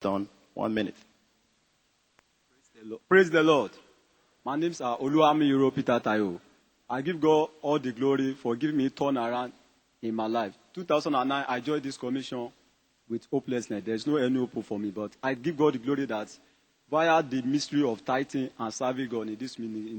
Done. 1 minute. Praise the Lord. My name is Oluwami Euro Peter Tayo. I give God all the glory for giving me a turnaround in my life. 2009, I joined this commission with hopelessness. There's no any hope for me, but I give God the glory that via the mystery of tithing and serving God in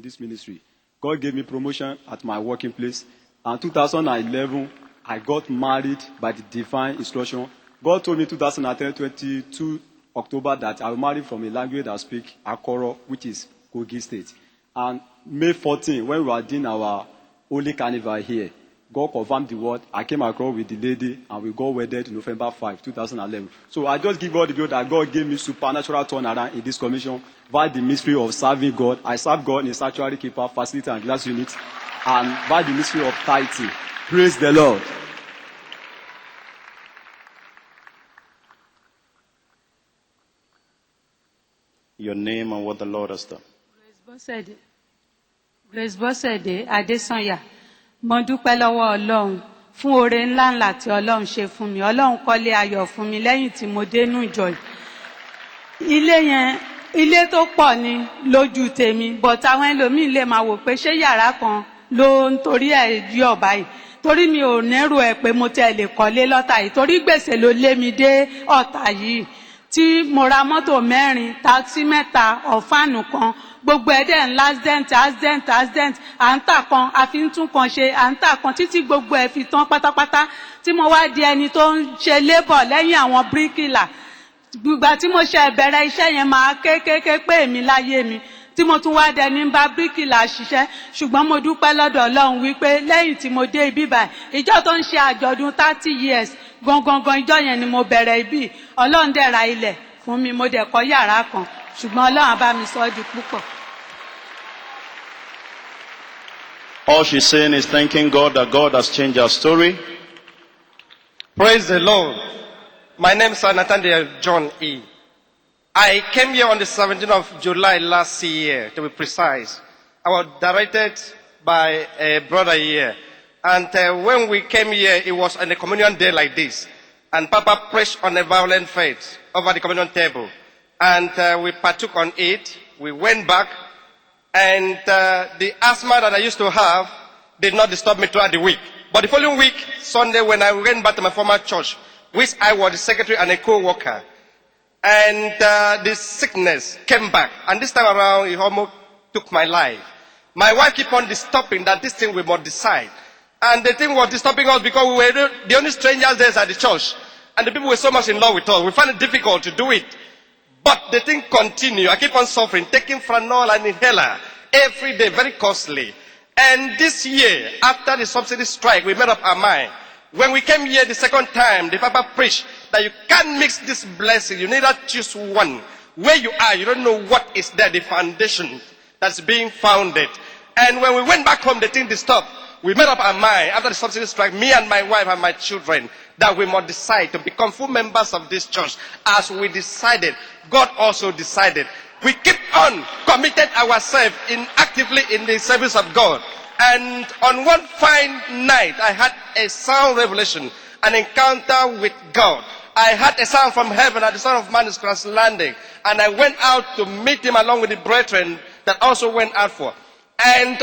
this ministry, God gave me promotion at my working place. And 2011, I got married by the divine instruction. God told me 2010, 22 October that I will marry from a language that I speak, Akoro, which is Kogi State. And May 14, when we were doing our Holy Carnival here, God confirmed the word. I came across with the lady, and we got wedded November 5, 2011. So I just give God the glory that God gave me supernatural turnaround in this commission by the mystery of serving God. I serve God in a sanctuary keeper, facility, and glass unit, and by the mystery of tithing. Praise the Lord. Your name and what the Lord has done. Grace Bosede Adesanya. Mo dúpẹ́ lọ́wọ́ Ọlọ́run fún oore ńlá ńlá tí Ọlọ́run ṣe fún mi. Ọlọ́run kọ́lé ayọ̀ fún mi lẹ́yìn tí mo dé nú ìjọ yìí. Ilé tó pọ̀ ni lójú tèmi, but àwọn ẹlòmíì lè máa wò pé ṣé yàrá kan ló ń torí ẹ̀ yọ̀ báyìí. Torí mi ò nẹ́rù ẹ̀ pé mo tẹ̀ lè kọ́lé lọ́tà yìí. Torí gbèsè ló lé mi dé ọ̀tà yìí. Tí mo ra mọ́tò 4, táksì 3, ọ̀fánù kan, gbogbo ẹ̀dẹ̀ ń accident, à ń tà kan, a fi ń tún kan ṣe, à ń tà kan títí gbogbo ẹ̀ fi tán pátápátá. Tí mo wá di ẹni tó ń ṣe labour lẹ́yìn àwọn bíríkìlà. Gbogbo tí mo ṣe bẹ̀rẹ̀ iṣẹ́ yẹn máa kéékèèké pé èmi láyé mi. Tí mo tún wá dẹni ń bá bíríkìlà ṣiṣẹ́, ṣùgbọ́n mo dúpẹ́ lọ́dọ̀ Ọlọ́run wípé lẹ́yìn tí mo dé ibí báyìí, ìjọ tó ń ṣe àjọ̀dún 30 years, gangan ìjọ yẹn ni mo bẹ̀rẹ̀ ibí. Ọlọ́run dẹ̀ ra ilẹ̀ fún mi, mo dẹ̀ kọ́ yàrá kan, ṣùgbọ́n Ọlọ́run á bá mi sọ di púpọ̀. All she's saying is thanking God that God has changed her story. Praise the Lord. My name is Nathaniel John E. I came here on the 17th of July last year, to be precise. I was directed by a brother here. And when we came here, it was on a communion day like this. And Papa preached on a violent faith over the communion table. And we partook on it. We went back. And the asthma that I used to have did not disturb me throughout the week. But the following week, Sunday, when I went back to my former church, which I was the secretary and a co-worker, and the sickness came back. And this time around, it almost took my life. My wife kept on disturbing that this thing we must decide. And the thing was disturbing us because we were the only strangers there at the church. And the people were so much in love with us. We found it difficult to do it. But the thing continued. I keep on suffering, taking Franol and inhaler every day, very costly. And this year, after the subsidy strike, we made up our mind. When we came here the second time, the Papa preached that you can't mix this blessing. You need to choose one. Where you are, you don't know what is there, the foundation that's being founded. And when we went back home, the thing disturbed. We made up our mind after the subsidy strike, me and my wife and my children, that we must decide to become full members of this church. As we decided, God also decided. We keep on committed ourselves actively in the service of God. And on one fine night, I had a sound revelation, an encounter with God. I had a sound from heaven that the Son of Man is cross landing. And I went out to meet him along with the brethren that also went out for. And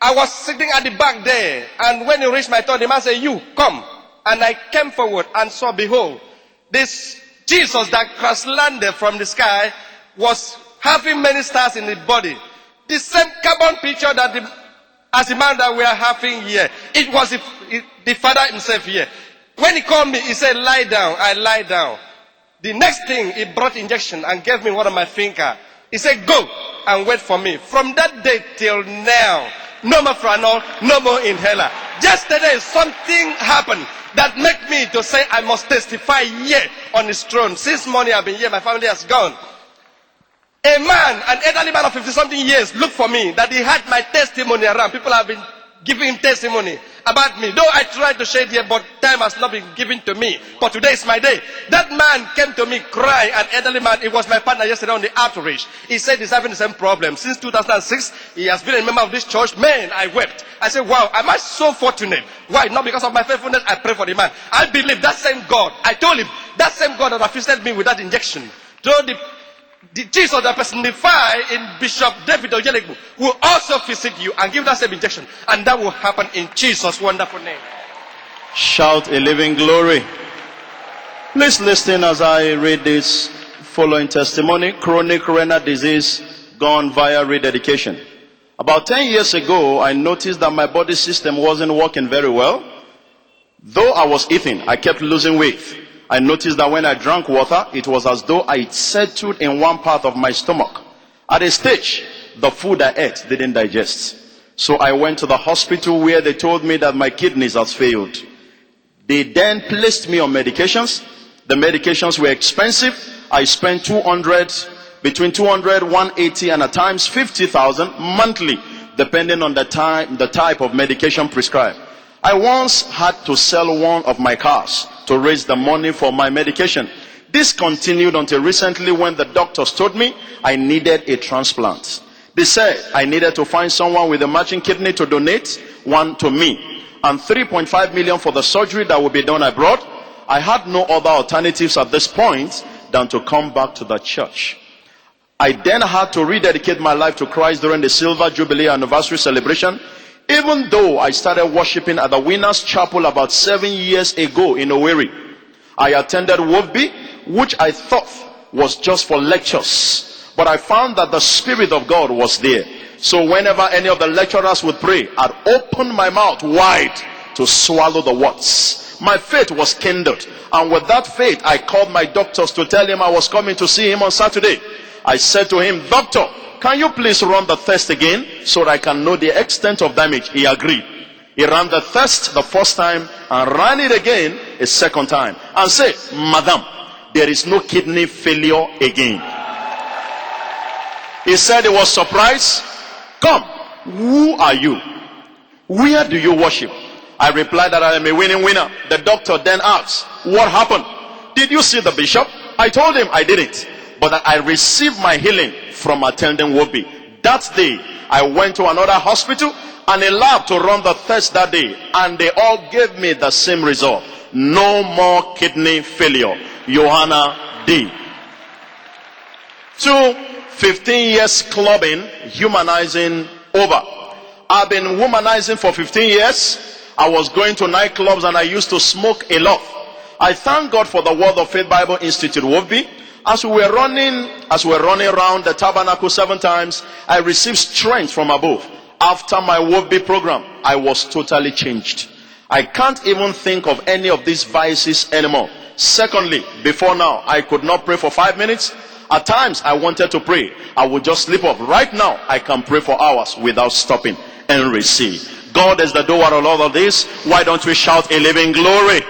I was sitting at the back there. And when he reached my turn, the man said, "You, come." And I came forward and saw, behold, this Jesus that cross landed from the sky was having many stars in his body. The same carbon picture that as the man that we are having here. It was the Father himself here. When he called me, he said, "Lie down." I lie down. The next thing, he brought injection and gave me one of my finger. He said, "Go and wait for me." From that day till now, no more Franol, no more inhaler. Yesterday, something happened that made me to say I must testify here on his throne. Since morning I've been here, my family has gone. A man, an elderly man of 50-something years, looked for me, that he had my testimony around. People have been giving him testimony. about me. Though I tried to share it here, but time has not been given to me. But today is my day. That man came to me crying, an elderly man. It was my partner yesterday on the outreach. He said he's having the same problem. Since 2006, he has been a member of this church. Man, I wept. I said, wow, am I so fortunate? Why? Not because of my faithfulness. I pray for the man. I believe that same God. I told him, that same God that visited me with that injection. Though the Jesus that personified in Bishop David Oyelegbu will also visit you and give that same injection. And that will happen in Jesus' wonderful name. Shout a living glory. Please listen as I read this following testimony. Chronic renal disease gone via rededication. About 10 years ago, I noticed that my body system wasn't working very well. Though I was eating, I kept losing weight. I noticed that when I drank water, it was as though I settled in one part of my stomach. At a stage, the food I ate didn't digest. So I went to the hospital where they told me that my kidneys had failed. They then placed me on medications. The medications were expensive. I spent between 200, 180 and at times 50,000 monthly, depending on the type of medication prescribed. I once had to sell one of my cars to raise the money for my medication. This continued until recently when the doctors told me I needed a transplant. They said I needed to find someone with a matching kidney to donate one to me, and 3.5 million for the surgery that would be done abroad. I had no other alternatives at this point than to come back to the church. I then had to rededicate my life to Christ during the Silver Jubilee anniversary celebration. Even though I started worshiping at the Winners Chapel about 7 years ago in Owerri, I attended WOFB, which I thought was just for lectures. But I found that the Spirit of God was there. So whenever any of the lecturers would pray, I'd open my mouth wide to swallow the words. My faith was kindled. And with that faith, I called my doctors to tell him I was coming to see him on Saturday. I said to him, "Doctor, can you please run the test again so that I can know the extent of damage?" He agreed. He ran the test the first time and ran it again a second time and said, "Madam, there is no kidney failure again." He said he was surprised. "Come, who are you? Where do you worship?" I replied that I am a winning winner. The doctor then asked, "What happened? Did you see the bishop?" I told him I didn't, but that I received my healing from attending WOBI. That day, I went to another hospital and a lab to run the test that day, and they all gave me the same result. No more kidney failure. Johanna D. 2, 15 years clubbing, humanizing over. I've been womanizing for 15 years. I was going to nightclubs and I used to smoke a lot. I thank God for the Word of Faith Bible Institute, WOFB. As we were running around the tabernacle 7 times, I received strength from above. After my WOFB program, I was totally changed. I can't even think of any of these vices anymore. Secondly, before now, I could not pray for 5 minutes. At times, I wanted to pray. I would just sleep off. Right now, I can pray for hours without stopping and receive. God is the doer of all of this. Why don't we shout a living glory?